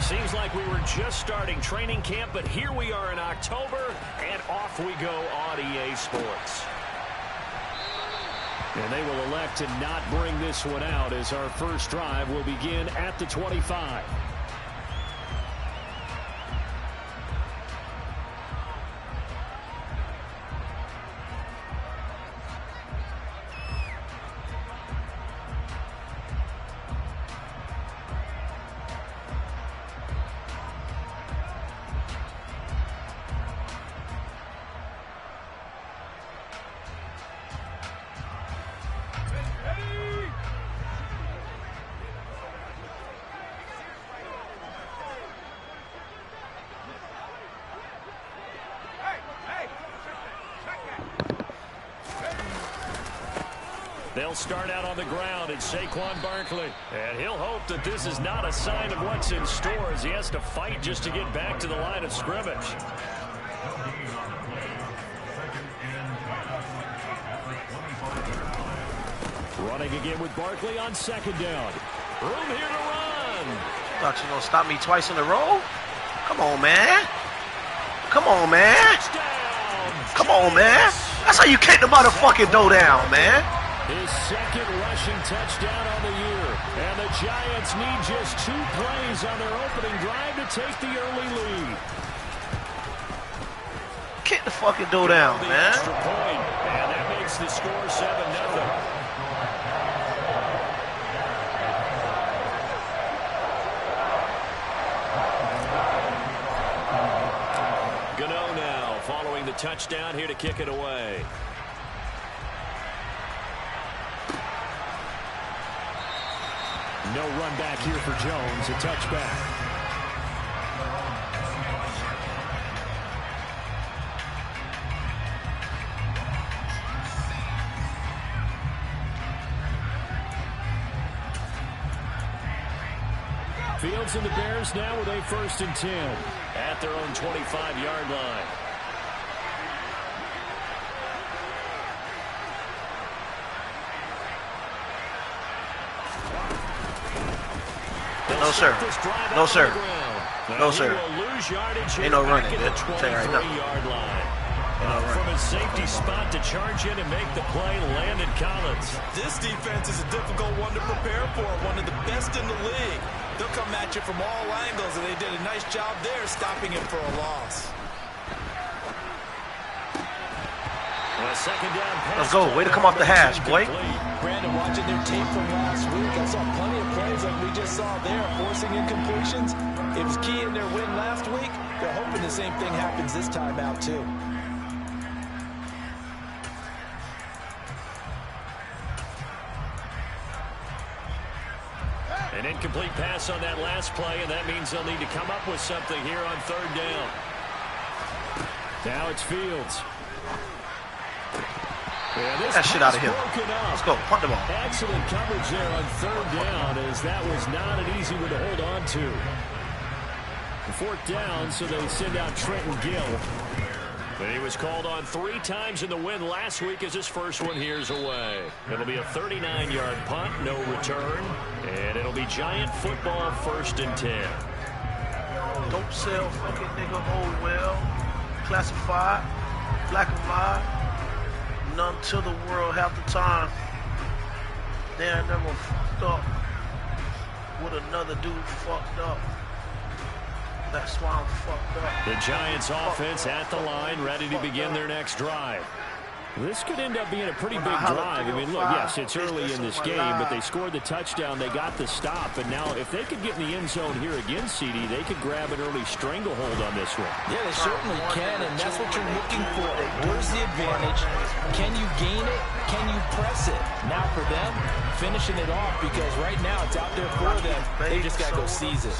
Seems like we were just starting training camp, but here we are in October, and off we go on EA Sports. And they will elect to not bring this one out as our first drive will begin at the 25. They'll start out on the ground at Saquon Barkley. And he'll hope that this is not a sign of what's in store as he has to fight just to get back to the line of scrimmage. Running again with Barkley on second down. Room here to run. Thought you gonna stop me twice in a row? Come on, man. Come on, man. Touchdown. Come on, man. That's how you kick the motherfucking dough down, man. His second rushing touchdown on the year. And the Giants need just 2 plays on their opening drive to take the early lead. Kick the fucking dough down, man. Extra point, and that makes the score 7-0. Gano now following the touchdown here to kick it away. No run back here for Jones, a touchback. Fields and the Bears now with a 1st and 10 at their own 25-yard line. No, sir. No, sir. No, sir. Ain't no running, dude. Tell you right now. From his safety spot to charge in and make the play, Landon Collins. This defense is a difficult one to prepare for, one of the best in the league. They'll come at you from all angles, and they did a nice job there stopping him for a loss. Second down pass. Let's go. Way to come off the hash, boy. Brandon, watching their tape from last week, I saw plenty of plays like we just saw there, forcing incompletions. It was key in their win last week. They're hoping the same thing happens this time out, too. An incomplete pass on that last play, and that means they'll need to come up with something here on 3rd down. Now it's Fields. Get that shit out of here. Let's go. Punt the ball. Excellent coverage there on 3rd down, as that was not an easy one to hold on to. 4th down, so they send out Trenton Gill. But he was called on 3 times in the win last week as his first one here's away. It'll be a 39-yard punt, no return. And it'll be Giant football 1st and 10. Don't sell fucking nigga old well. Classified. Black and white. None to the world half the time. They ain't never fucked up with another dude fucked up. That's why I'm fucked up. The Giants offense at the line, ready to begin their next drive. This could end up being a pretty big drive. I mean, look, yes, it's early in this game, but they scored the touchdown. They got the stop. And now if they could get in the end zone here again, CD, they could grab an early stranglehold on this one. Yeah, they certainly can, and that's what you're looking for. Where's the advantage? Can you gain it? Can you press it? Now for them, finishing it off, because right now it's out there for them. They just got to go seize it.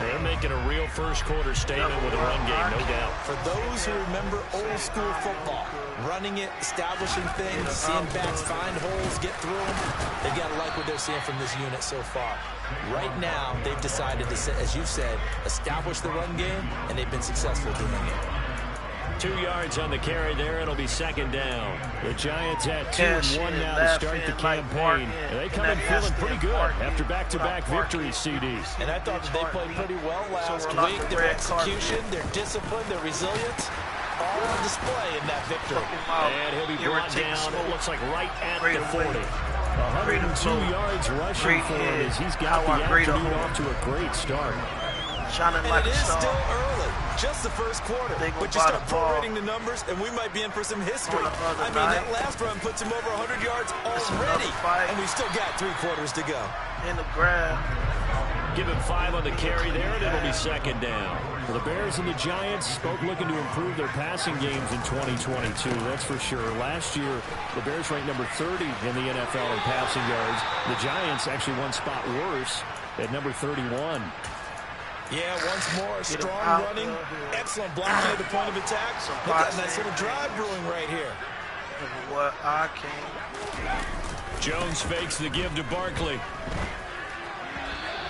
They're making a real first-quarter statement with a run game, no doubt. For those who remember old-school football, running it, establishing things, seeing backs find holes, get through them, they've got to like what they're seeing from this unit so far. Right now, they've decided to, as you said, establish the run game, and they've been successful doing it. 2 yards on the carry there. It'll be second down. The Giants at 2-1 now to start the campaign. And they come in feeling pretty good after back-to-back victories, CD. And I thought that they played pretty well last week. Their execution, their discipline, their resilience, all on display in that victory. And he'll be brought down, it looks like right at the 40. 102 yards rushing for him as he's got the afternoon off to a great start. And it is still early, just the first quarter. But you start prorating the numbers, and we might be in for some history. I mean, that last run puts him over 100 yards already, and we still got 3 quarters to go. In the grab. Give him 5 on the carry there, and it'll be second down. Well, the Bears and the Giants both looking to improve their passing games in 2022, that's for sure. Last year, the Bears ranked number 30 in the NFL in passing yards. The Giants actually one spot worse at number 31. Yeah, once more, strong running, excellent blocking at the point of attack. Look at that nice little drive brewing right here. What I can. Jones fakes the give to Barkley.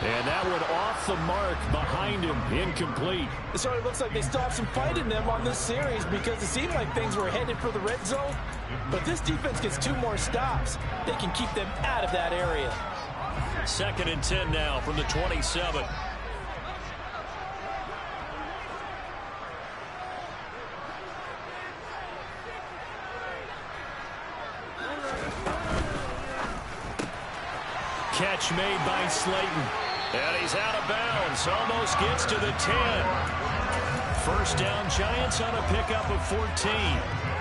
And that one off the mark behind him, incomplete. It sort of looks like they still have some fight in them on this series because it seemed like things were headed for the red zone. But if this defense gets 2 more stops, they can keep them out of that area. 2nd and 10 now from the 27. Catch made by Slayton. And he's out of bounds. Almost gets to the 10. First down, Giants on a pickup of 14.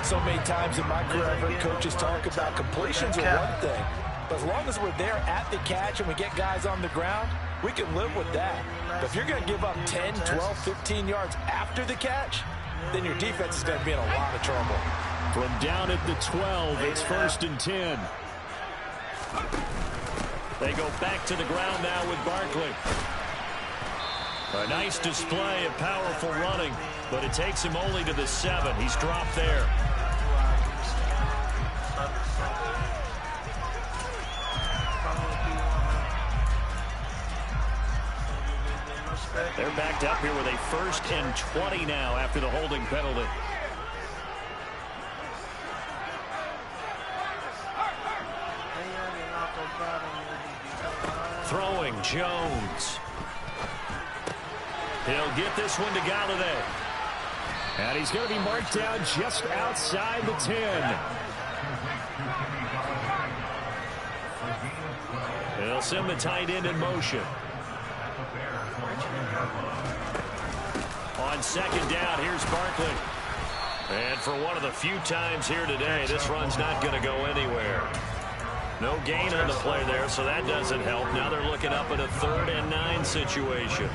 So many times in my career, I've heard coaches talk about completions are one thing. But as long as we're there at the catch and we get guys on the ground, we can live with that. But if you're going to give up 10, 12, 15 yards after the catch, then your defense is going to be in a lot of trouble. From down at the 12, it's 1st and 10. They go back to the ground now with Barkley. A nice display of powerful running, but it takes him only to the 7. He's dropped there. They're backed up here with a 1st and 20 now after the holding penalty. Throwing Jones. He'll get this one to Galladay. And he's going to be marked down just outside the 10. They'll send the tight end in motion. On 2nd down, here's Barkley. And for one of the few times here today, this run's not going to go anywhere. No gain on the play there, so that doesn't help. Now they're looking up at a 3rd and 9 situation.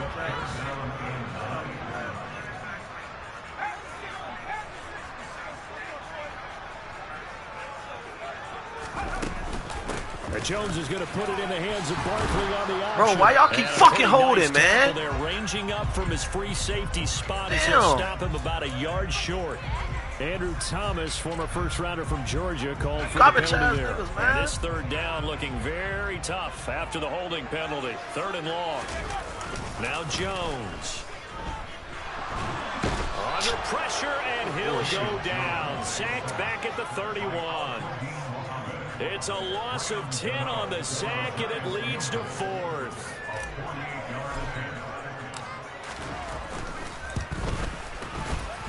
Jones is going to put it in the hands of Barkley on the option. Bro, why y'all keep fucking holding, man? They're ranging up from his free safety spot as he'll stop him about a yard short. Andrew Thomas, former first-rounder from Georgia, called for the penalty there. And this 3rd down looking very tough after the holding penalty. 3rd and long. Now Jones. Under pressure, and he'll go down. Sacked back at the 31. It's a loss of 10 on the sack, and it leads to 4th.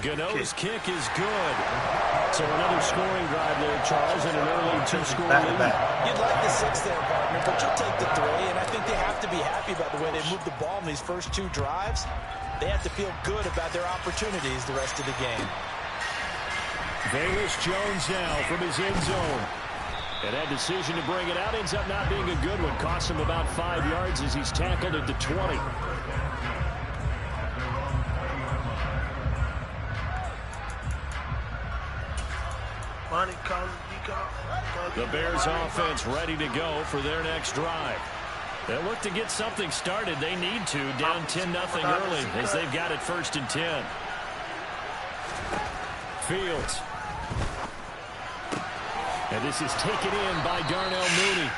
Gano's kick is good. So another scoring drive there, Charles, and an early 2-score lead. You'd like the 6 there, partner, but you'll take the 3, and I think they have to be happy about the way they moved the ball in these first 2 drives. They have to feel good about their opportunities the rest of the game. Velus Jones now from his end zone. And that decision to bring it out ends up not being a good one. Cost him about 5 yards as he's tackled at the 20. The Bears offense ready to go for their next drive. They'll look to get something started. They need to, down 10-0 early as they've got it 1st and 10. Fields. And this is taken in by Darnell Mooney.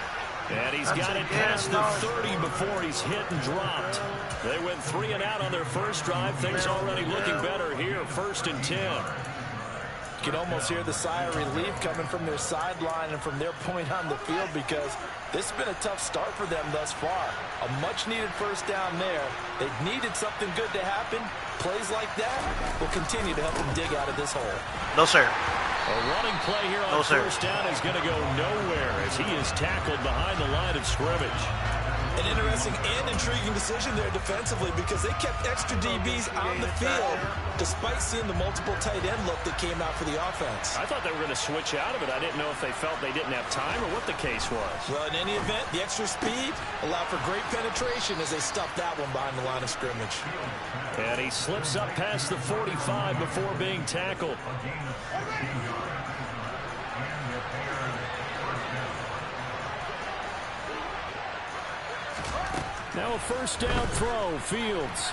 And he's got it past the 30 before he's hit and dropped. They went 3 and out on their first drive. Things already looking better here, 1st and 10. You can almost hear the sigh of relief coming from their sideline and from their point on the field, because this has been a tough start for them thus far. A much-needed first down there. They've needed something good to happen. Plays like that will continue to help them dig out of this hole. No, sir. A running play here on first down is going to go nowhere as he is tackled behind the line of scrimmage. An interesting and intriguing decision there defensively, because they kept extra DBs on the field despite seeing the multiple tight end look that came out for the offense. I thought they were going to switch out of it. I didn't know if they felt they didn't have time or what the case was. Well, in any event, the extra speed allowed for great penetration as they stuffed that one behind the line of scrimmage. And he slips up past the 45 before being tackled. Now a first down throw, Fields.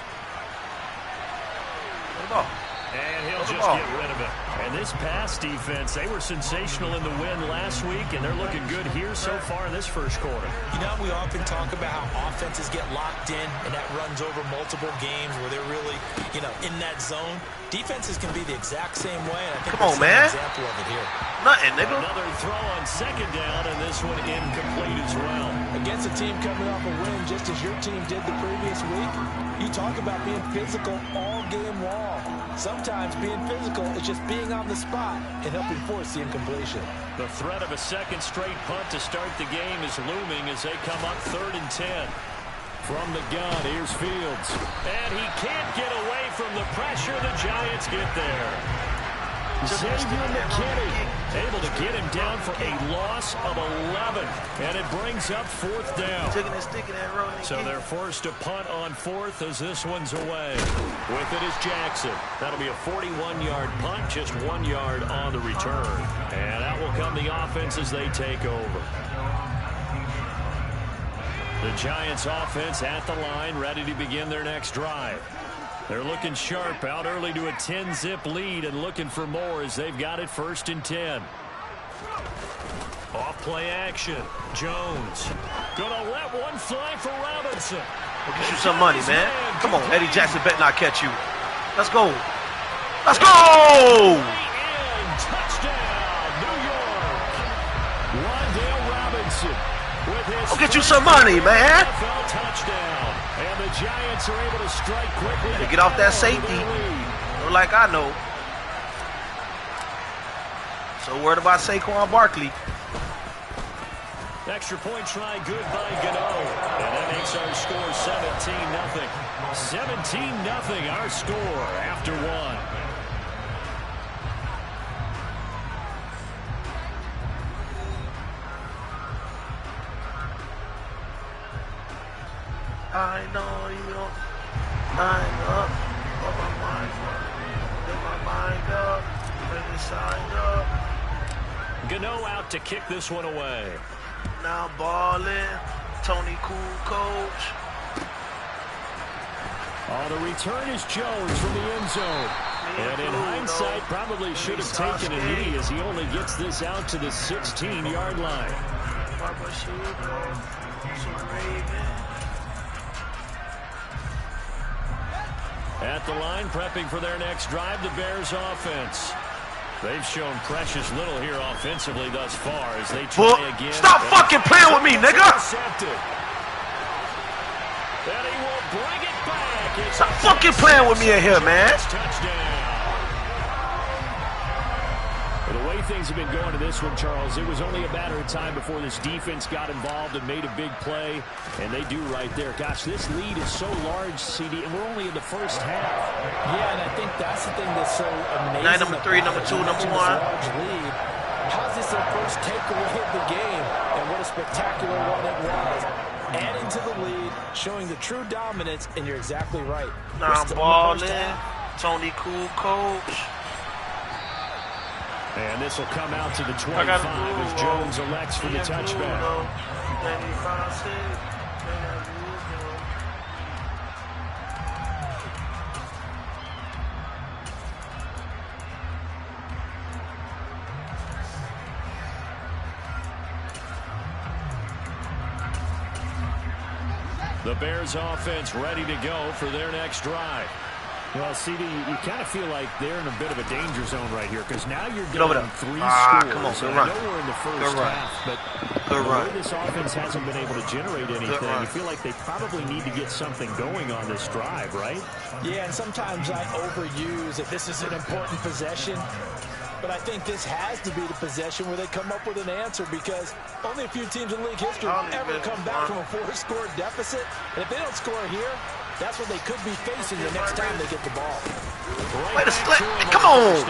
And he'll just get rid of it. And this pass defense, they were sensational in the win last week, and they're looking good here so far in this first quarter. You know, we often talk about how offenses get locked in, and that runs over multiple games where they're really, you know, in that zone. Defenses can be the exact same way, and I think Come on, man. an example of it here. Nothing, nigga. Another throw on second down, and this one incomplete as well. Against a team coming off a win, just as your team did the previous week, you talk about being physical all game long. Sometimes being physical is just being on the spot and helping force the incompletion. The threat of a second straight punt to start the game is looming as they come up 3rd and 10. From the gun, here's Fields. And he can't get away from the pressure. The Giants get there. Xavier McKinney able to get him down for a loss of 11. And it brings up 4th down. So they're forced to punt on 4th as this one's away. With it is Jackson. That'll be a 41-yard punt, just 1 yard on the return. And out will come the offense as they take over. The Giants offense at the line, ready to begin their next drive. They're looking sharp, out early to a 10-zip lead and looking for more as they've got it 1st and 10. Off play action. Jones gonna let one fly for Robinson. We'll get you some money, man. Come on, Eddie Jackson better not catch you. Let's go. Let's go! Touchdown, New York. Wandale Robinson with his I'll get you some money, man. NFL touchdown. And the Giants are able to strike quickly. They get off that safety. Like I know. So worried about Saquon Barkley. Extra point try good by Gano. And that makes our score 17-0. 17-0 our score after one. I know you don't. Line up. Put my mind up. Get my mind up. Bring it signed up. Gano out to kick this one away. Now balling. Tony Cool coach. The return is Jones from the end zone. And in hindsight, probably should have taken a knee as he only gets this out to the 16-yard line. At the line, prepping for their next drive, the Bears offense. They've shown precious little here offensively thus far as they try again. Stop fucking playing with me, nigga! And he will bring it back. Stop fucking playing with me in here, man. Touchdown. Well, the way things have been going to this one, Charles, it was only a matter of time before this defense got involved and made a big play, and they do right there. Gosh, this lead is so large, CD, and we're only in the first half. Yeah, and I think that's the thing that's so amazing. Night number 3, number 2, number 1. Large lead. How's this their first takeaway of the game? And what a spectacular one it was. Adding to the lead, showing the true dominance, and you're exactly right. Now balling. Tony Cool coach. And this will come out to the 25 as Jones elects for the touchback. The Bears offense ready to go for their next drive. Well, CD, you kind of feel like they're in a bit of a danger zone right here because now you're over getting there. 3 scores. Come on, good I run. know we're in the first Good run. half, but Good the run. way this offense hasn't been able to generate anything, run. you feel like they probably need to get something going on this drive, right? Yeah, and sometimes I overuse if this is an important possession. But I think this has to be the possession where they come up with an answer because only a few teams in league history ever come back from a 4-score deficit. And if they don't score here, that's what they could be facing the next time they get the ball. Wait a split. Come on.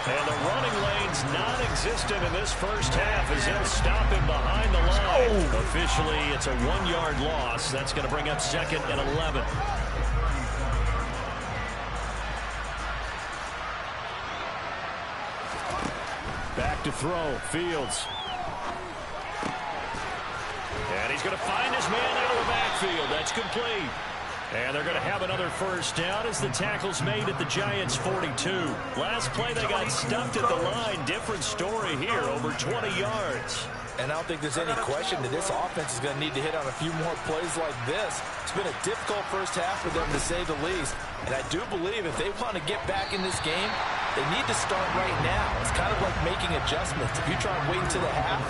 And the running lane's non-existent in this first half as they'll stop him behind the line. Officially, it's a 1-yard loss. That's going to bring up 2nd and 11. Back to throw, Fields. And he's going to find his man out of the backfield. That's complete. And they're going to have another first down as the tackle's made at the Giants' 42. Last play, they got stuffed at the line. Different story here, over 20 yards. And I don't think there's any question that this offense is going to need to hit on a few more plays like this. It's been a difficult first half for them, to say the least. And I do believe if they want to get back in this game, they need to start right now. It's kind of like making adjustments. If you try and wait until the half,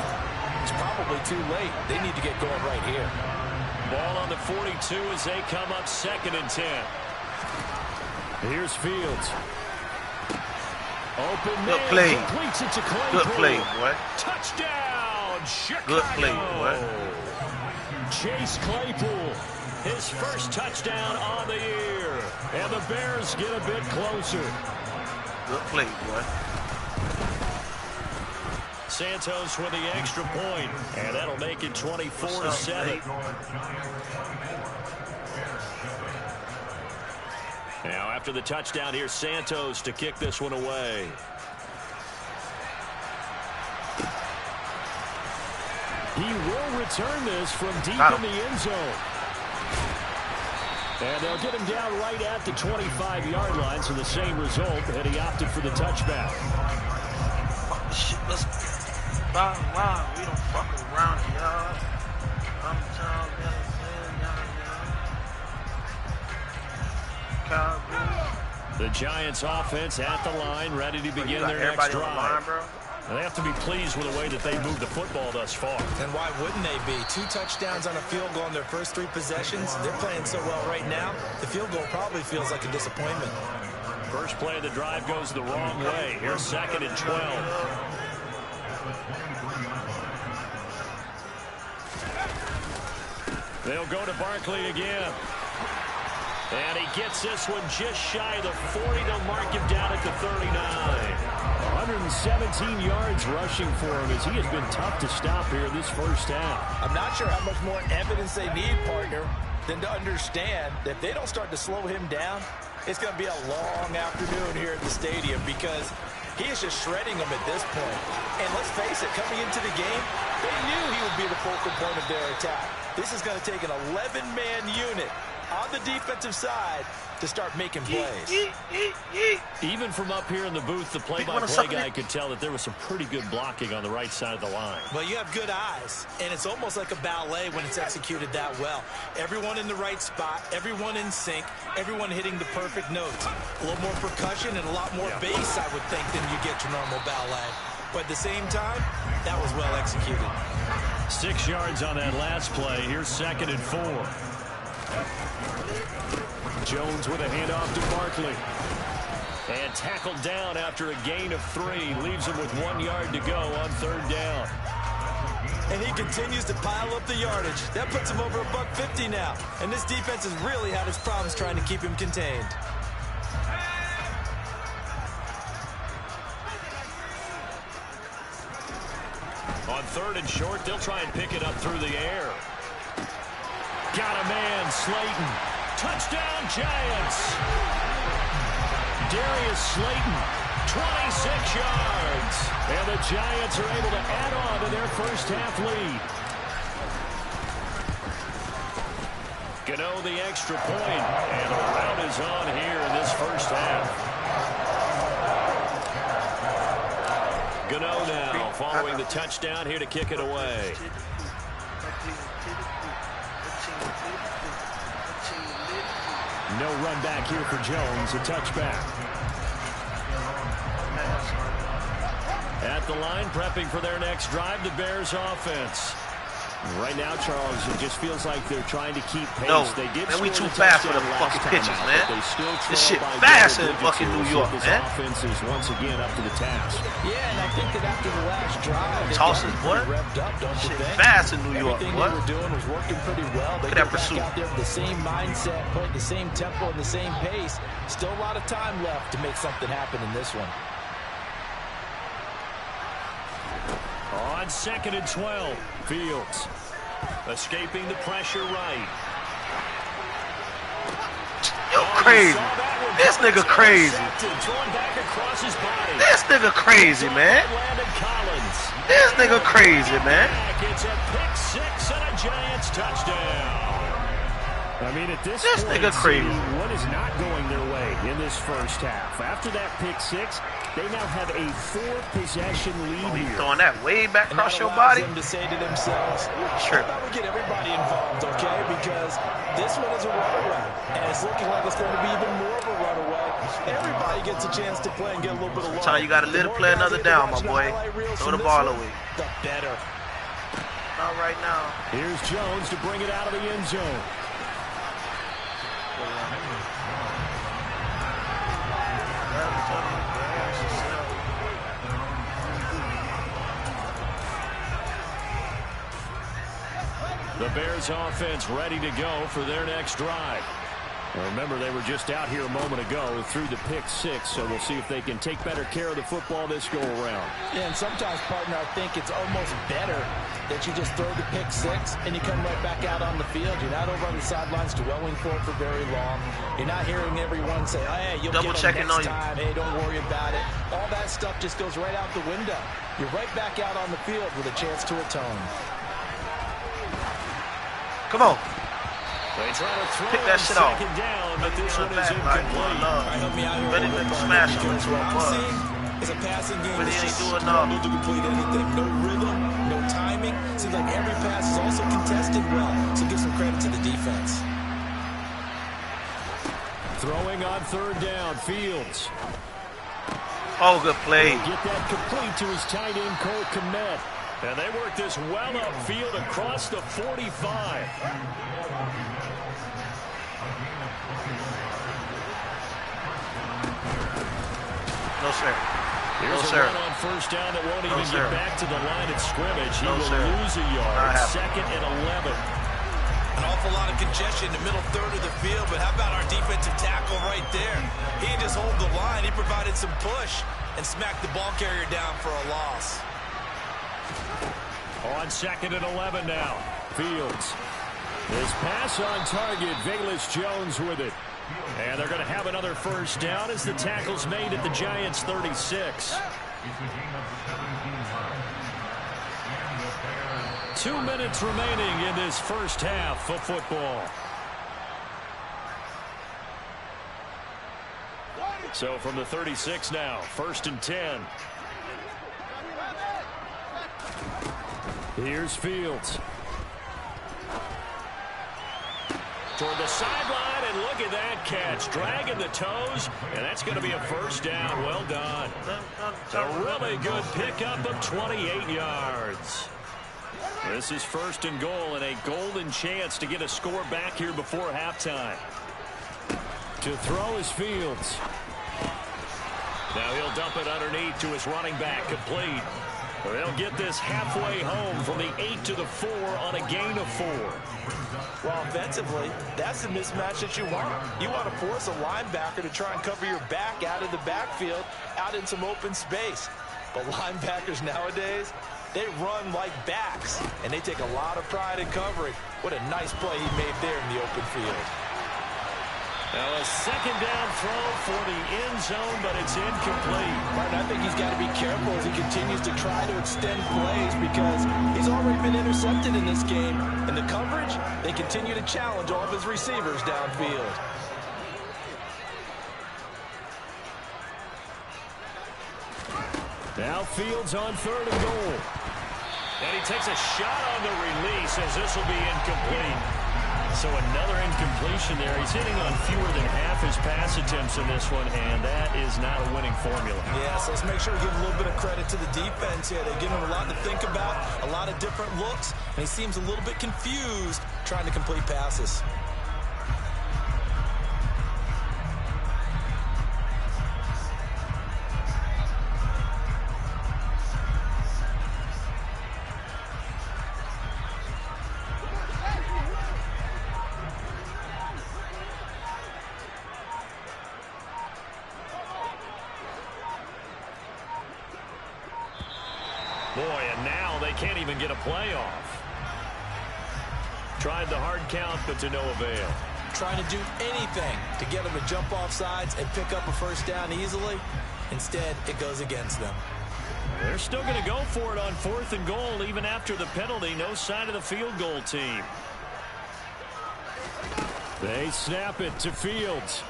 it's probably too late. They need to get going right here. Ball on the 42 as they come up 2nd and 10. Here's Fields. Open man. Good play. Completes it to Claypool. Good play, boy. Touchdown, Chicago. Good play, boy. Chase Claypool, his first touchdown on the year. And the Bears get a bit closer. Good play, boy. Santos with the extra point, and that'll make it 24-7. Now, after the touchdown, here's Santos to kick this one away. He will return this from deep in the end zone. And they'll get him down right at the 25-yard line, so the same result, and he opted for the touchback. Shit, let's wow, we don't fuck around, y'all. I'm telling y'all. The Giants offense at the line, ready to begin their next drive. And they have to be pleased with the way that they moved the football thus far. And why wouldn't they be? 2 touchdowns on a field goal in their first 3 possessions. They're playing so well right now, the field goal probably feels like a disappointment. First play of the drive goes the wrong way. Here's 2nd and 12. They'll go to Barkley again. And he gets this one just shy of the 40. They'll mark him down at the 39. 117 yards rushing for him as he has been tough to stop here in this first half. I'm not sure how much more evidence they need, partner, than to understand that if they don't start to slow him down, it's going to be a long afternoon here at the stadium because he is just shredding them at this point. And let's face it, coming into the game, they knew he would be the focal point of their attack. This is going to take an 11-man unit on the defensive side to start making plays. Even from up here in the booth, the play-by-play guy could tell that there was some pretty good blocking on the right side of the line. Well, you have good eyes, and it's almost like a ballet when it's executed that well. Everyone in the right spot, everyone in sync, everyone hitting the perfect notes. A little more percussion and a lot more bass, I would think, than you get to normal ballet. But at the same time, that was well executed. 6 yards on that last play. Here's 2nd and 4. Jones with a handoff to Barkley. And tackled down after a gain of 3. Leaves him with 1 yard to go on 3rd down. And he continues to pile up the yardage. That puts him over $150 now. And this defense has really had its problems trying to keep him contained. On 3rd and short, they'll try and pick it up through the air. Got a man, Slayton. Touchdown, Giants. Darius Slayton, 26 yards. And the Giants are able to add on to their first half lead. Gano the extra point, and the rout is on here in this first half. Gano now following the touchdown here to kick it away. No run back here for Jones, a touchback. At the line, prepping for their next drive, the Bears offense. Right now, Charles, it just feels like they're trying to keep pace. No, they did man, we too score fast for the fucking pitches, man. This shit fast in fucking New York, this man. Offense is once again up to the task. Yeah, and I think that after the last drive, tosses, boy. Revved up, don't you Shit think? fast in New York, Everything boy. they were doing was working pretty well. They Look at that got back pursuit. out there with the same mindset, playing the same tempo and the same pace. Still a lot of time left to make something happen in this one. On 2nd and 12, Fields escaping the pressure right. You crazy. This nigga crazy. This nigga crazy, man. This nigga crazy, man. It's a pick six and a Giants touchdown. I mean, at this point, nigga crazy. What is not going their way in this first half? After that pick six, they now have a 4-possession lead here. Throwing that way back across your body. body. Them to say to themselves, Sure. how about we get everybody involved, okay? Because this one is a runaway, and it's looking like it's going to be even more of a runaway. Everybody gets a chance to play and get a little bit of love. Sometimes you got to let it play another down, my boy. Throw the ball away. The better. Not right now. Here's Jones to bring it out of the end zone. The Bears offense ready to go for their next drive. Well, remember, they were just out here a moment ago through the pick six, so we'll see if they can take better care of the football this go-around. Yeah, and sometimes, partner, I think it's almost better that you just throw the pick six and you come right back out on the field. You're not over on the sidelines dwelling for it for very long. You're not hearing everyone say, oh, hey, you'll double get checking them on next you. time. Hey, don't worry about it. All that stuff just goes right out the window. You're right back out on the field with a chance to atone. Come on. They try to throw Pick that shit off. second down, but this one is Back, like, incomplete. Help me out here. Ready to smash him. Because what I'm seeing is a passing game But he that's ain't just doing enough. struggled to complete anything. No rhythm, no timing. Seems like every pass is also contested well. So give some credit to the defense. Throwing on 3rd down, Fields. Oh, good play. Get that complete to his tight end, Cole Kmet. And they work this well upfield across the 45. No, sir. Here's a run on 1st down that won't even get back to the line of scrimmage. He will lose a yard. 2nd and 11. An awful lot of congestion in the middle third of the field, but how about our defensive tackle right there? He just hold the line. He provided some push and smacked the ball carrier down for a loss. On 2nd and 11 now. Fields. His pass on target. Velus Jones with it. And they're going to have another 1st down as the tackle's made at the Giants' 36. 2 minutes remaining in this first half of football. So from the 36 now, 1st and 10. Here's Fields. Toward the sideline, and look at that catch. Dragging the toes, and that's going to be a 1st down. Well done. A really good pickup of 28 yards. This is 1st and goal, and a golden chance to get a score back here before halftime. To throw is Fields. Now he'll dump it underneath to his running back, complete. They'll get this halfway home from the 8 to the 4 on a gain of 4. Well, offensively, that's the mismatch that you want. You want to force a linebacker to try and cover your back out of the backfield, out in some open space. But linebackers nowadays, they run like backs, and they take a lot of pride in covering. What a nice play he made there in the open field. Now a 2nd down throw for the end zone, but it's incomplete. Martin, I think he's got to be careful as he continues to try to extend plays because he's already been intercepted in this game. And the coverage, they continue to challenge all of his receivers downfield. Now Fields on 3rd and goal. And he takes a shot on the release as this will be incomplete. So another incompletion there. He's hitting on fewer than half his pass attempts in this one, and that is not a winning formula. Yeah, so let's make sure we give a little bit of credit to the defense here. They give him a lot to think about, a lot of different looks, and he seems a little bit confused trying to complete passes. Boy, and now they can't even get a playoff. Tried the hard count, but to no avail. Trying to do anything to get them to jump off sides and pick up a first down easily. Instead, it goes against them. They're still going to go for it on 4th and goal, even after the penalty. No sign of the field goal team. They snap it to Fields.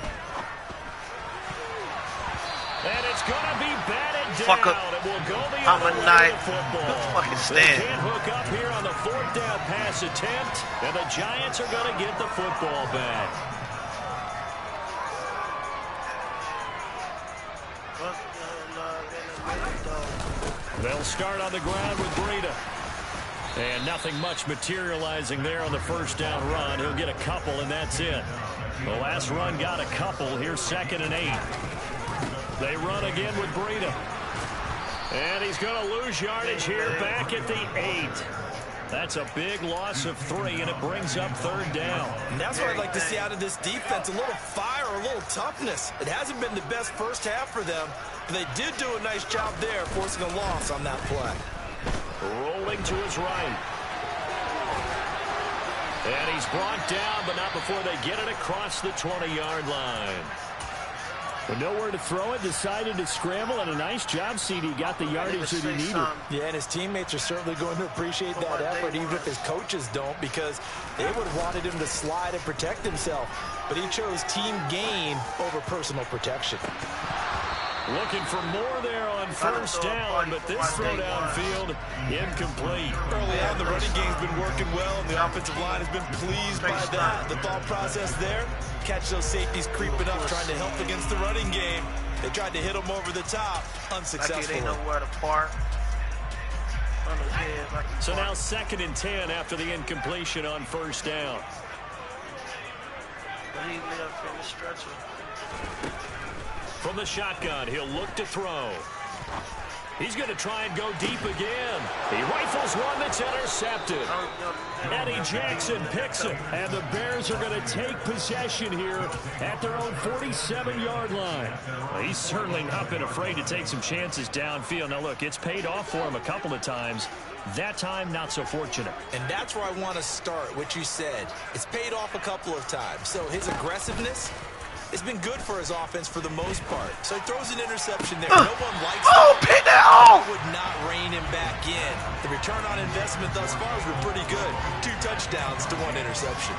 And it's going to be batted down. It will go the other way to football. They can't hook up here on the 4th down pass attempt, and the Giants are going to get the football back. They'll start on the ground with Breida. And nothing much materializing there on the first down run. He'll get a couple, and that's it. The last run got a couple. Here's 2nd and 8. They run again with Breida. And he's going to lose yardage here back at the 8. That's a big loss of 3, and it brings up 3rd down. And that's what I'd like to see out of this defense, a little fire, a little toughness. It hasn't been the best first half for them, but they did do a nice job there, forcing a loss on that play. Rolling to his right. And he's brought down, but not before they get it across the 20-yard line. But nowhere to throw it, decided to scramble, and a nice job, CD. Got the yardage that he needed. Yeah, and his teammates are certainly going to appreciate that effort, even if his coaches don't, because they would have wanted him to slide and protect himself. But he chose team gain over personal protection. Looking for more there on first down, but this throw downfield, incomplete. Early on, the running game's been working well, and the offensive line has been pleased by that. The thought process there, catch those safeties creeping up, trying to help against the running game. They tried to hit them over the top, unsuccessful. So now 2nd and 10 after the incompletion on first down. From the shotgun, he'll look to throw. He's going to try and go deep again. He rifles one that's intercepted. Eddie Jackson picks it, and the Bears are going to take possession here at their own 47-yard line. Well, he's certainly not been afraid to take some chances downfield. Now, look, it's paid off for him a couple of times. That time, not so fortunate. And that's where I want to start, what you said. It's paid off a couple of times. So his aggressiveness, it's been good for his offense for the most part. So he throws an interception there. No one likes it. Pick that off! Would not rein him back in. The return on investment thus far has been pretty good. 2 touchdowns to 1 interception.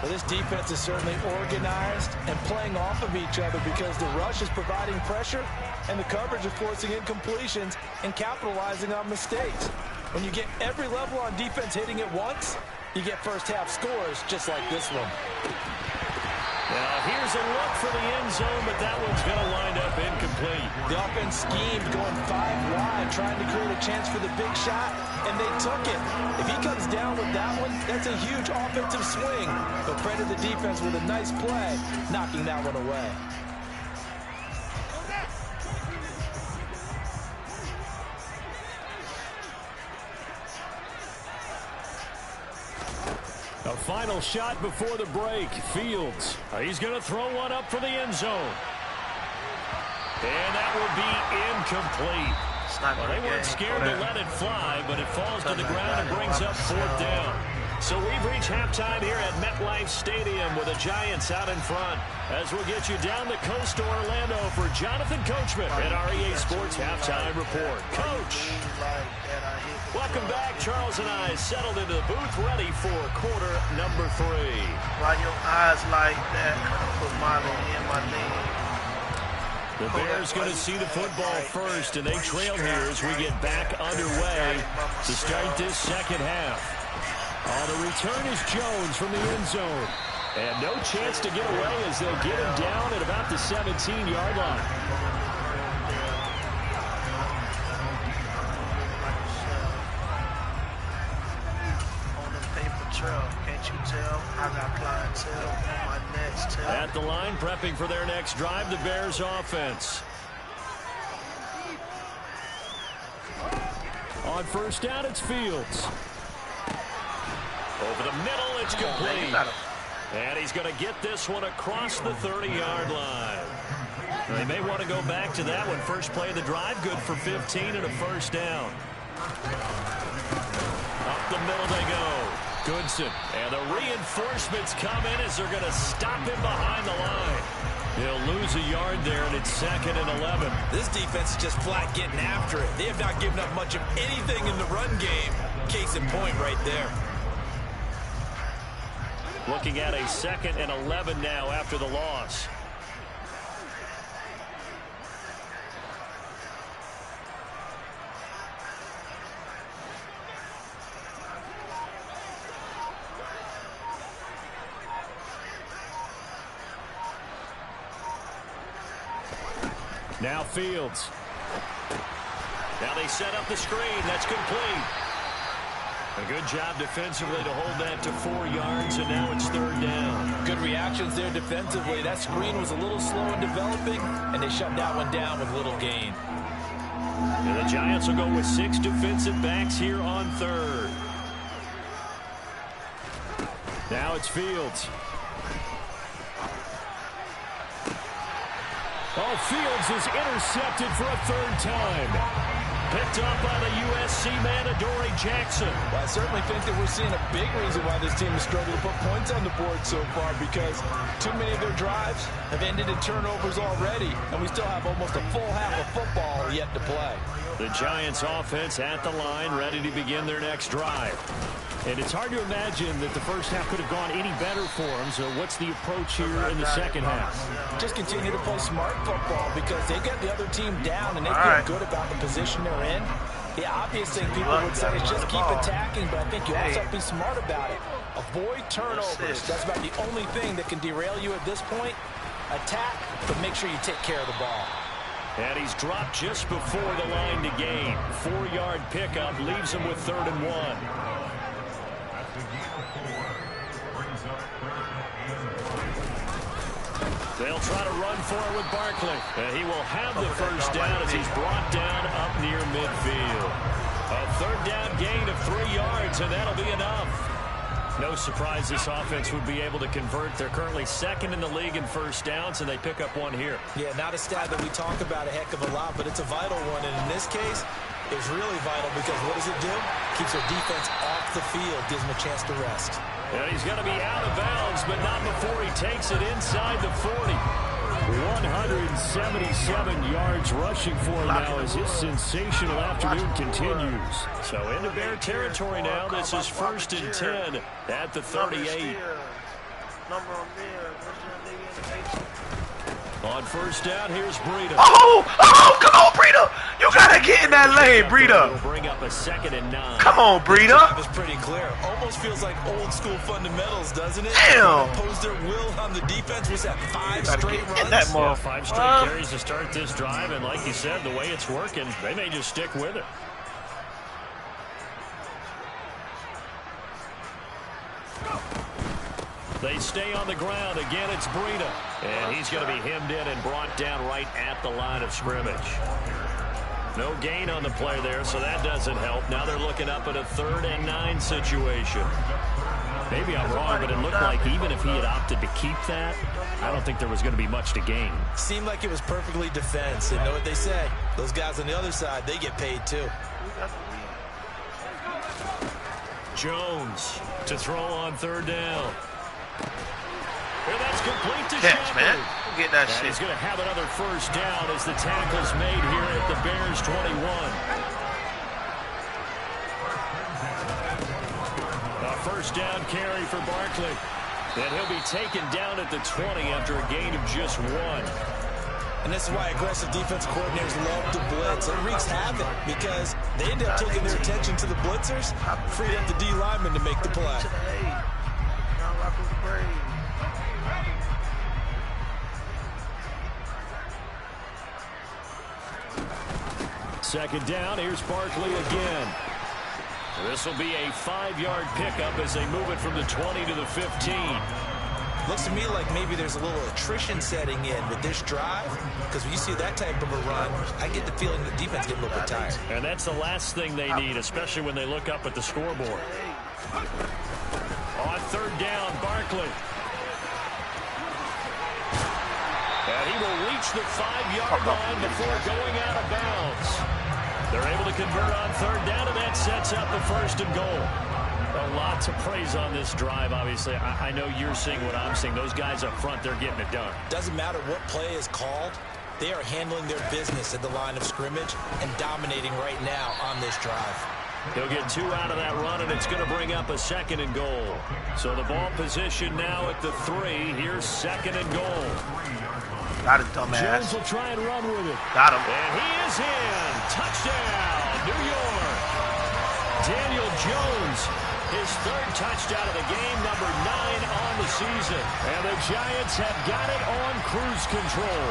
Well, this defense is certainly organized and playing off of each other because the rush is providing pressure and the coverage is forcing incompletions and capitalizing on mistakes. When you get every level on defense hitting at once, you get first half scores just like this one. Now, here's a look for the end zone, but that one's going to wind up incomplete. The offense schemed going 5 wide, trying to create a chance for the big shot, and they took it. If he comes down with that one, that's a huge offensive swing. But credit the defense with a nice play, knocking that one away. A final shot before the break. Fields. He's going to throw one up for the end zone. And that will be incomplete. Well, they weren't scared to let it fly, but it falls to the ground and brings up 4th down. So we've reached halftime here at MetLife Stadium with the Giants out in front. As we'll get you down the coast to Orlando for Jonathan Coachman at our EA Sports Halftime Report. Coach. Welcome back. Charles and I settled into the booth ready for quarter number 3. Why your eyes like that? Put Molly in my name. The Bears going to see the football first, and they trail here as we get back underway to start this second half. On the return is Jones from the end zone. And no chance to get away as they'll get him down at about the 17-yard line. On the paper trail, can't you tell? I got clientele on my next tail. At the line, prepping for their next drive, the Bears offense. On first down, it's Fields. Over the middle, it's complete. And he's going to get this one across the 30-yard line. They may want to go back to that one. First play of the drive, good for 15 and a first down. Up the middle they go. Goodson. And the reinforcements come in as they're going to stop him behind the line. They'll lose a yard there, and it's 2nd and 11. This defense is just flat getting after it. They have not given up much of anything in the run game. Case in point right there. Looking at a 2nd and 11 now after the loss. Now Fields. Now they set up the screen. That's complete. A good job defensively to hold that to 4 yards, and now it's 3rd down. Good reactions there defensively. That screen was a little slow in developing, and they shut that one down with little gain. And the Giants will go with 6 defensive backs here on 3rd. Now it's Fields. Oh, Fields is intercepted for a 3rd time. Picked up by the USC man, Adoree Jackson. Well, I certainly think that we're seeing a big reason why this team has struggled to put points on the board so far, because too many of their drives have ended in turnovers already, and we still have almost a full half of football yet to play. The Giants offense at the line, ready to begin their next drive. And it's hard to imagine that the first half could have gone any better for them. So what's the approach here in the second half? Just continue to play smart football, because they get the other team down and they feel good about the position they're in. The obvious thing people would say is just keep attacking, but I think you also have to be smart about it. Avoid turnovers. That's about the only thing that can derail you at this point. Attack, but make sure you take care of the ball. And he's dropped just before the line to gain. 4-yard pickup leaves him with 3rd and 1. They'll try to run for it with Barkley. And he will have the first down as he's brought down up near midfield. A 3rd down gain of 3 yards, and that'll be enough. No surprise this offense would be able to convert. They're currently 2nd in the league in first downs, and they pick up one here. Yeah, not a stat that we talk about a heck of a lot, but it's a vital one. And in this case, it's really vital because what does it do? Keeps their defense off the field, gives them a chance to rest. And he's going to be out of bounds, but not before he takes it inside the 40. 177 yards rushing for him now as his sensational afternoon continues. So into Bear territory now. This is 1st and 10 at the 38. On first down, here's Breida. Oh, come on, Breida. You got to get in that lane, Breida. He'll bring up a 2nd and 9. Come on, Breida. It's pretty clear. Almost feels like old school fundamentals, doesn't it? Damn. Impose their will on the defense. Was that 5 straight runs? That yeah, 5 straight carries to start this drive, and like you said, the way it's working, they may just stick with it. They stay on the ground. Again, it's Breida. And he's going to be hemmed in and brought down right at the line of scrimmage. No gain on the play there, so that doesn't help. Now they're looking up at a 3rd and 9 situation. Maybe I'm wrong, but it looked like even if he had opted to keep that, I don't think there was going to be much to gain. Seemed like it was perfectly defense. And know what they say? Those guys on the other side, they get paid too. Jones to throw on 3rd down. And that's complete to catch, Shepard. man. Get that and shit. He's going to have another first down as the tackle's made here at the Bears 21. A first down carry for Barkley. And he'll be taken down at the 20 after a gain of just 1. And this is why aggressive defense coordinators love to blitz. It wreaks havoc because they end up taking their attention to the blitzers, freed up the D lineman to make the play. Second down, here's Barkley again. This will be a 5-yard pickup as they move it from the 20 to the 15. Looks to me like maybe there's a little attrition setting in with this drive, because when you see that type of a run, I get the feeling the defense getting a little bit tired. And that's the last thing they need, especially when they look up at the scoreboard. On third down, Barkley. And he will reach the 5-yard line before going out of bounds. They're able to convert on third down, and that sets up the first and goal. A lot to praise on this drive, obviously. I know you're seeing what I'm seeing. Those guys up front, they're getting it done. Doesn't matter what play is called. They are handling their business at the line of scrimmage and dominating right now on this drive. He'll get 2 out of that run, and it's going to bring up a second and goal. So the ball position now at the 3. Here's second and goal. Got it, dumbass. Jones will try and run with it. Got him. And he is in. Touchdown, New York. Daniel Jones, his 3rd touchdown of the game, number 9 on the season. And the Giants have got it on cruise control.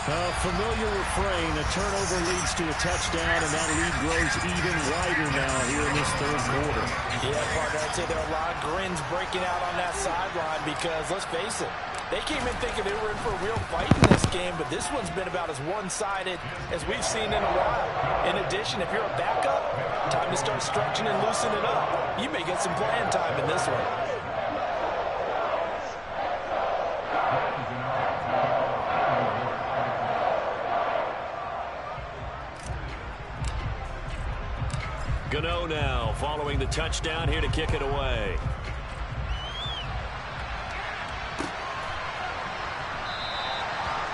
A familiar refrain, a turnover leads to a touchdown, and that lead grows even wider now here in this 3rd quarter. Yeah, partner, I'd say there are a lot of grins breaking out on that sideline because, let's face it, they came in thinking they were in for a real fight in this game, but this one's been about as one-sided as we've seen in a while. In addition, if you're a backup, time to start stretching and loosening it up. You may get some playing time in this one. Gano now following the touchdown here to kick it away.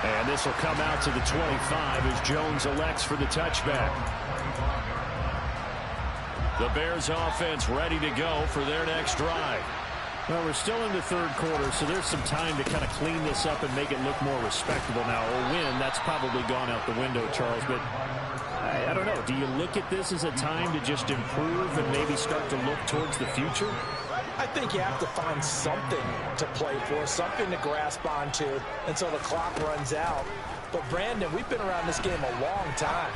And this will come out to the 25 as Jones elects for the touchback. The Bears offense ready to go for their next drive. Well, we're still in the 3rd quarter, so there's some time to kind of clean this up and make it look more respectable now. A win, that's probably gone out the window, Charles, but I don't know. Do you look at this as a time to just improve and maybe start to look towards the future? I think you have to find something to play for, something to grasp onto until the clock runs out. But, Brandon, we've been around this game a long time.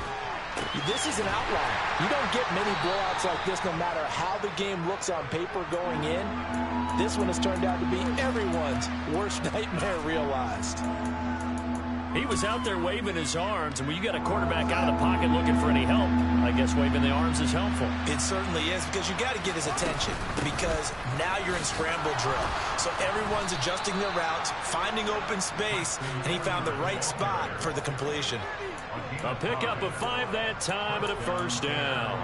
This is an outlier. You don't get many blowouts like this no matter how the game looks on paper going in. This one has turned out to be everyone's worst nightmare realized. He was out there waving his arms, and when you got a quarterback out of the pocket looking for any help, I guess waving the arms is helpful. It certainly is, because you got to get his attention, because now you're in scramble drill. So everyone's adjusting their routes, finding open space, and he found the right spot for the completion. A pickup of 5 that time and a first down.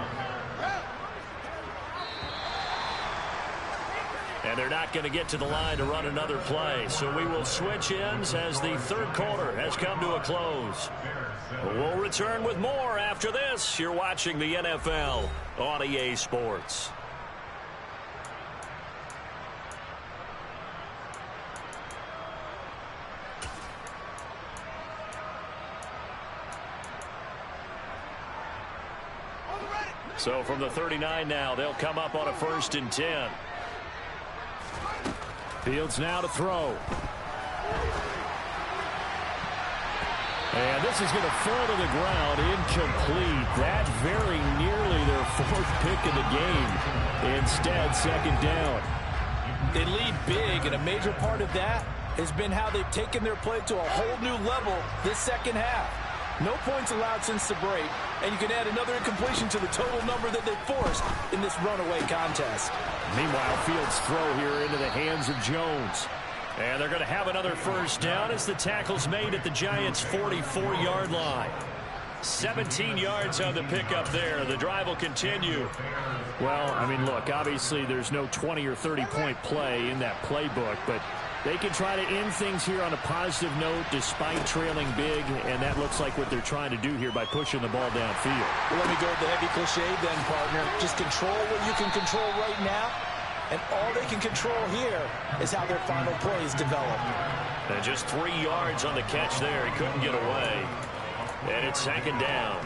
And they're not going to get to the line to run another play. So we will switch ends as the 3rd quarter has come to a close. We'll return with more after this. You're watching the NFL on EA Sports. So from the 39 now, they'll come up on a 1st and 10. Fields now to throw. And this is going to fall to the ground, incomplete. That very nearly their 4th pick of the game. Instead, 2nd down. They lead big, and a major part of that has been how they've taken their play to a whole new level this 2nd half. No points allowed since the break, and you can add another incompletion to the total number that they forced in this runaway contest. Meanwhile, Fields' throw here into the hands of Jones. And they're going to have another first down as the tackle's made at the Giants' 44-yard line. 17 yards on the pickup there. The drive will continue. Well, I mean, look, obviously there's no 20 or 30-point play in that playbook, but they can try to end things here on a positive note despite trailing big, and that looks like what they're trying to do here by pushing the ball downfield. Well, let me go with the heavy cliche then, partner. Just control what you can control right now, and all they can control here is how their final plays develop. And just 3 yards on the catch there. He couldn't get away. And it's 2nd down.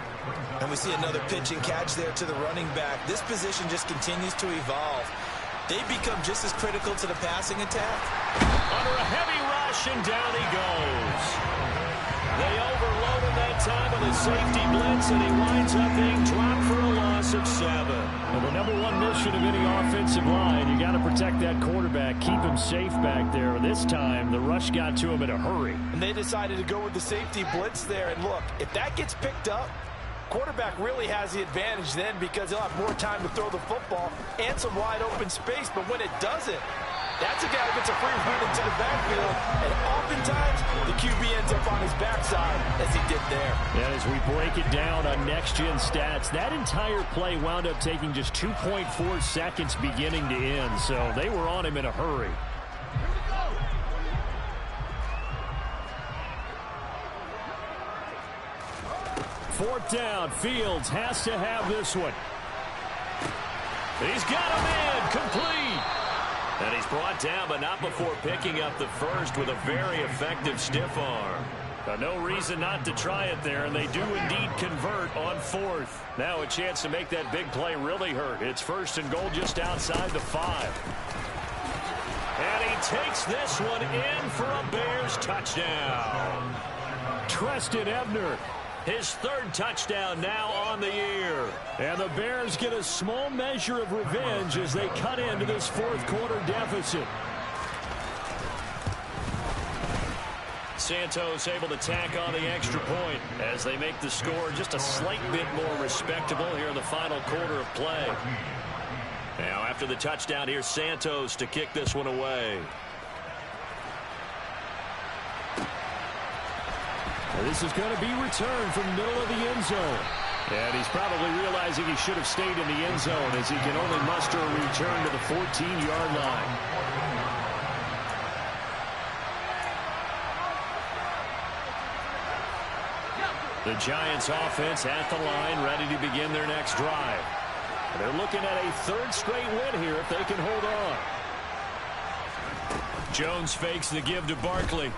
And we see another pitch and catch there to the running back. This position just continues to evolve. They become just as critical to the passing attack. Under a heavy rush, and down he goes. They overload him that time with a safety blitz, and he winds up being dropped for a loss of 7. Well, the #1 mission of any offensive line, you got to protect that quarterback, keep him safe back there. This time, the rush got to him in a hurry. And they decided to go with the safety blitz there. And look, if that gets picked up, quarterback really has the advantage then because he'll have more time to throw the football and some wide open space. But when it doesn't, that's a guy who gets a free run into the backfield, and oftentimes the QB ends up on his backside as he did there. And as we break it down on next-gen stats, that entire play wound up taking just 2.4 seconds beginning to end, so they were on him in a hurry. Fourth down, Fields has to have this one. He's got him in, complete. And he's brought down, but not before picking up the first with a very effective stiff arm. No reason not to try it there, and they do indeed convert on 4th. Now a chance to make that big play really hurt. It's 1st and goal just outside the 5. And he takes this one in for a Bears touchdown. Treston Ebner. His 3rd touchdown now on the year. And the Bears get a small measure of revenge as they cut into this 4th quarter deficit. Santos able to tack on the extra point as they make the score just a slight bit more respectable here in the final quarter of play. Now after the touchdown, here's Santos to kick this one away. This is going to be returned from the middle of the end zone. And he's probably realizing he should have stayed in the end zone as he can only muster a return to the 14-yard line. The Giants offense at the line, ready to begin their next drive. They're looking at a 3rd straight win here if they can hold on. Jones fakes the give to Barkley.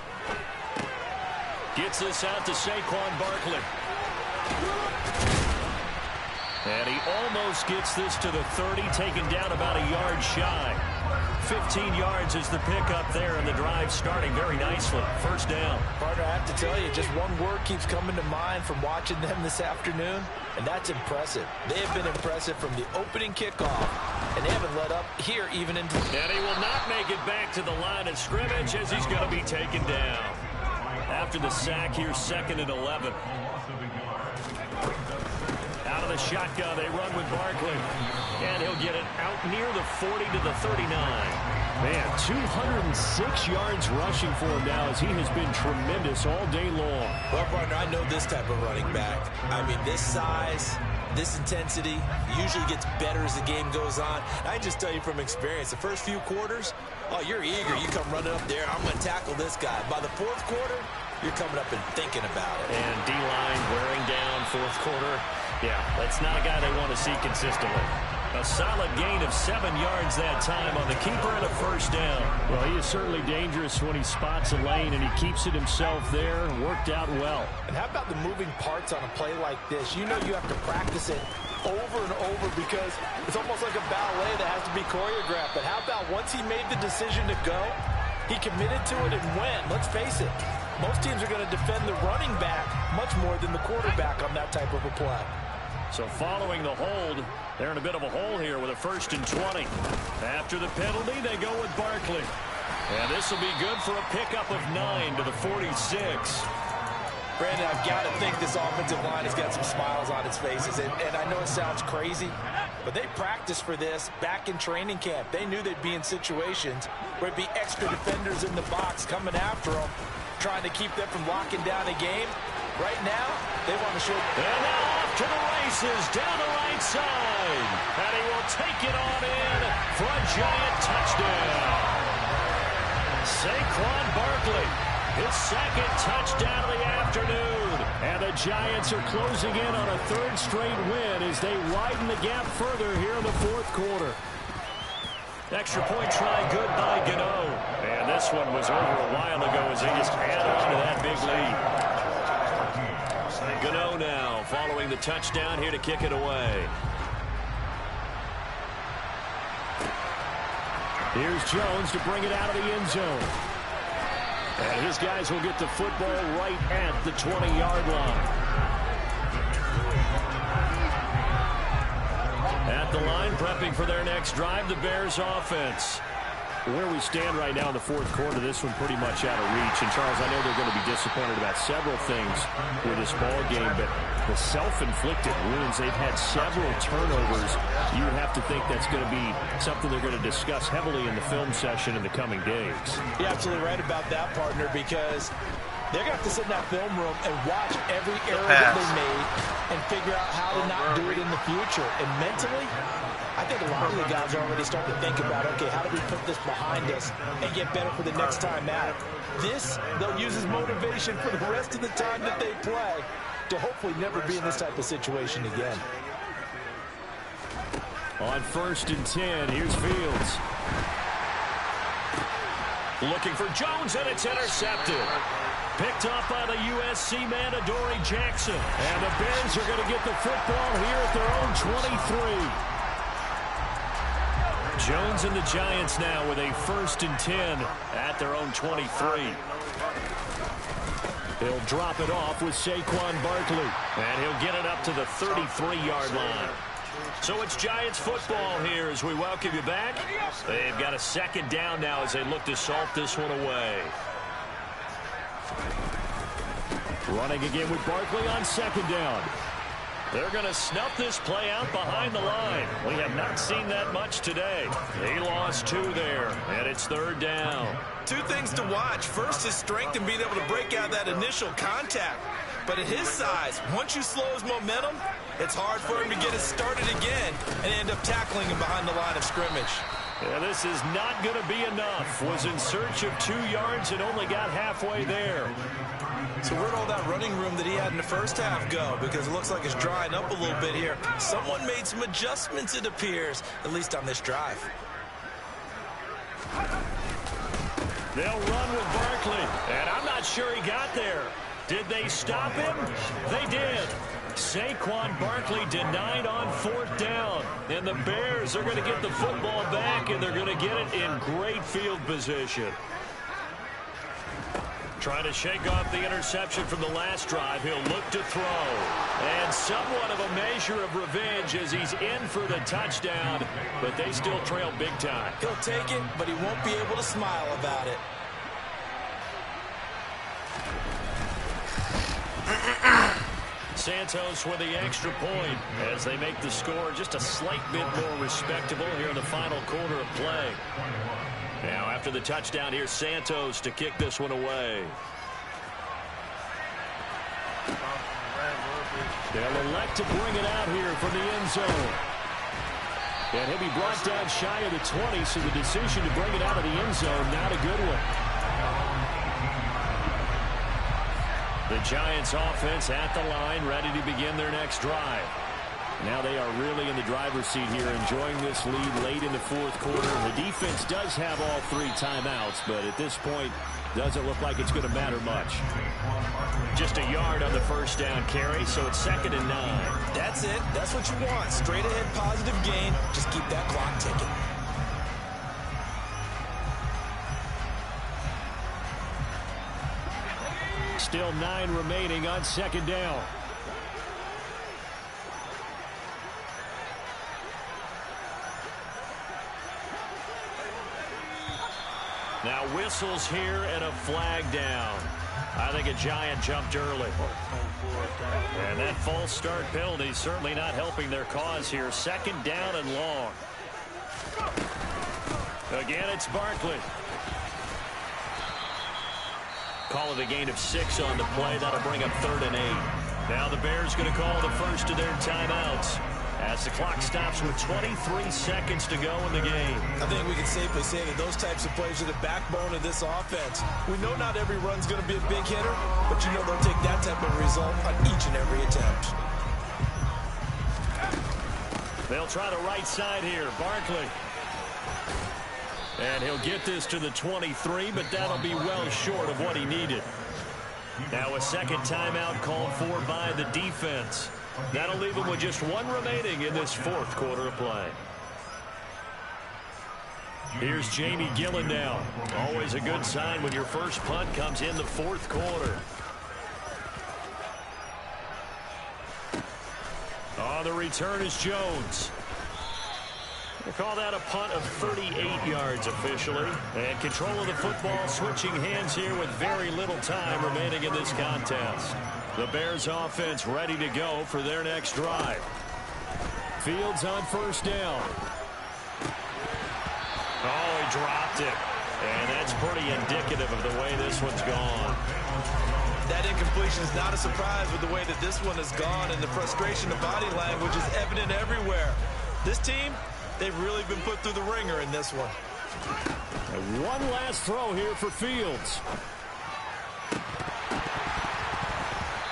Gets this out to Saquon Barkley. And he almost gets this to the 30, taken down about a yard shy. 15 yards is the pickup there, and the drive starting very nicely. 1st down. Partner, I have to tell you, just one word keeps coming to mind from watching them this afternoon, and that's impressive. They have been impressive from the opening kickoff, and they haven't let up here even into... And he will not make it back to the line of scrimmage as he's going to be taken down. After the sack, here's 2nd and 11. Out of the shotgun, they run with Barkley. And he'll get it out near the 40 to the 39. Man, 206 yards rushing for him now as he has been tremendous all day long. Well, partner, I know this type of running back. I mean, this size, this intensity usually gets better as the game goes on. I just tell you from experience, the first few quarters, oh, you're eager. You come running up there, I'm going to tackle this guy. By the 4th quarter, you're coming up and thinking about it. And D-line wearing down 4th quarter. Yeah, that's not a guy they want to see consistently. A solid gain of 7 yards that time on the keeper and a 1st down. Well, he is certainly dangerous when he spots a lane, and he keeps it himself there. Worked out well. And how about the moving parts on a play like this? You know you have to practice it over and over because it's almost like a ballet that has to be choreographed. But how about once he made the decision to go, he committed to it and went. Let's face it, most teams are going to defend the running back much more than the quarterback on that type of a play. So following the hold, they're in a bit of a hole here with a 1st and 20. After the penalty, they go with Barkley. And this will be good for a pickup of 9 to the 46. Brandon, I've got to think this offensive line has got some smiles on its faces. And I know it sounds crazy, but they practiced for this back in training camp. They knew they'd be in situations where it'd be extra defenders in the box coming after them, trying to keep them from locking down a game. Right now, they want to show... And now off to the races, down the right side. And he will take it on in for a Giant touchdown. Saquon Barkley, his 2nd touchdown of the afternoon. And the Giants are closing in on a 3rd straight win as they widen the gap further here in the 4th quarter. Extra point try good by Gano. And this one was over a while ago as they just add on to that big lead. Gano now following the touchdown here to kick it away. Here's Jones to bring it out of the end zone. And his guys will get the football right at the 20-yard line. At the line, prepping for their next drive, the Bears offense. Where we stand right now in the fourth quarter, this one pretty much out of reach. And, Charles, I know they're going to be disappointed about several things with this ball game, but the self-inflicted wounds, they've had several turnovers. You would have to think that's going to be something they're going to discuss heavily in the film session in the coming days. You're absolutely right about that, partner, because they're going to have to sit in that film room and watch every error that they made and figure out how to not do it in the future. And mentally, I think a lot of the guys are already starting to think about, okay, how do we put this behind us and get better for the next time out? This, they'll use as motivation for the rest of the time that they play to hopefully never be in this type of situation again. On 1st and 10, here's Fields. Looking for Jones, and it's intercepted. Picked off by the USC man, Adoree Jackson. And the Bears are going to get the football here at their own 23. Jones and the Giants now with a 1st and 10 at their own 23. He'll drop it off with Saquon Barkley. And he'll get it up to the 33-yard line. So it's Giants football here as we welcome you back. They've got a 2nd down now as they look to salt this one away. Running again with Barkley on 2nd down. They're going to snuff this play out behind the line. We have not seen that much today. He lost 2 there, and it's 3rd down. 2 things to watch. First, his strength and being able to break out that initial contact. But at his size, once you slow his momentum, it's hard for him to get it started again and end up tackling him behind the line of scrimmage. Yeah, this is not going to be enough. Was in search of 2 yards and only got halfway there. So where'd all that running room that he had in the first half go? Because it looks like it's drying up a little bit here. Someone made some adjustments, it appears, at least on this drive. They'll run with Barkley, and I'm not sure he got there. Did they stop him? They did. Saquon Barkley denied on 4th down. And the Bears are going to get the football back, and they're going to get it in great field position. Trying to shake off the interception from the last drive. He'll look to throw. And somewhat of a measure of revenge as he's in for the touchdown. But they still trail big time. He'll take it, but he won't be able to smile about it. Santos with the extra point as they make the score just a slight bit more respectable here in the final quarter of play. Now after the touchdown, here's Santos to kick this one away. They'll elect to bring it out here from the end zone. And he'll be brought down shy of the 20, so the decision to bring it out of the end zone, not a good one. The Giants offense at the line, ready to begin their next drive. Now they are really in the driver's seat here, enjoying this lead late in the fourth quarter. The defense does have all 3 timeouts, but at this point, doesn't look like it's going to matter much. Just a yard on the 1st down carry, so it's 2nd and 9. That's it. That's what you want. Straight ahead positive gain. Just keep that clock ticking. Still 9 remaining on 2nd down. Now whistles here and a flag down. I think a Giant jumped early. And that false start penalty certainly not helping their cause here. 2nd down and long. Again, it's Barkley. Call it a gain of 6 on the play. That'll bring up 3rd and 8. Now the Bears going to call the first of their timeouts as the clock stops with 23 seconds to go in the game. I think we can safely say that those types of plays are the backbone of this offense. We know not every run's going to be a big hitter, but you know they'll take that type of result on each and every attempt. They'll try the right side here. Barkley. And he'll get this to the 23, but that'll be well short of what he needed. Now a second timeout called for by the defense. That'll leave him with just one remaining in this fourth quarter of play. Here's Jamie Gillen now. Always a good sign when your first punt comes in the fourth quarter. On the return is Jones. We'll call that a punt of 38 yards officially. And control of the football switching hands here with very little time remaining in this contest. The Bears offense ready to go for their next drive. Fields on first down. Oh, he dropped it. And that's pretty indicative of the way this one's gone. That incompletion is not a surprise with the way that this one has gone, and the frustration of body language is evident everywhere. This team, they've really been put through the ringer in this one. And one last throw here for Fields.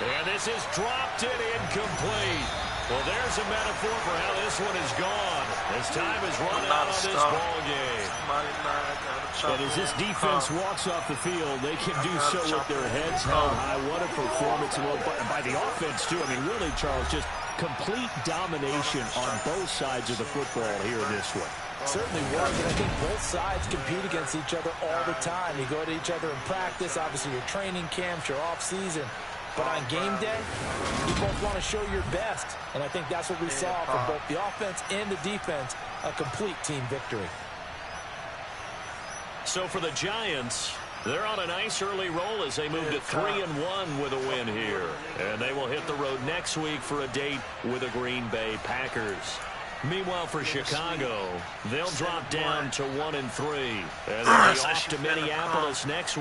And this is dropped it incomplete. Well, there's a metaphor for how this one is gone. As time is running out on this ball game. And as this defense walks off the field, they can do so with their heads held high. What a performance by the offense, too. I mean, really, Charles, just complete domination on both sides of the football here in this one. Certainly was, and I think both sides compete against each other all the time. You go to each other in practice, obviously your training camps, your off-season. But on game day, you both want to show your best. And I think that's what we saw from both the offense and the defense, a complete team victory. So for the Giants, they're on a nice early roll as they move to 3-1 with a win here. And they will hit the road next week for a date with the Green Bay Packers. Meanwhile, for Chicago, they'll drop down to 1-3. And they'll be off to Minneapolis next week.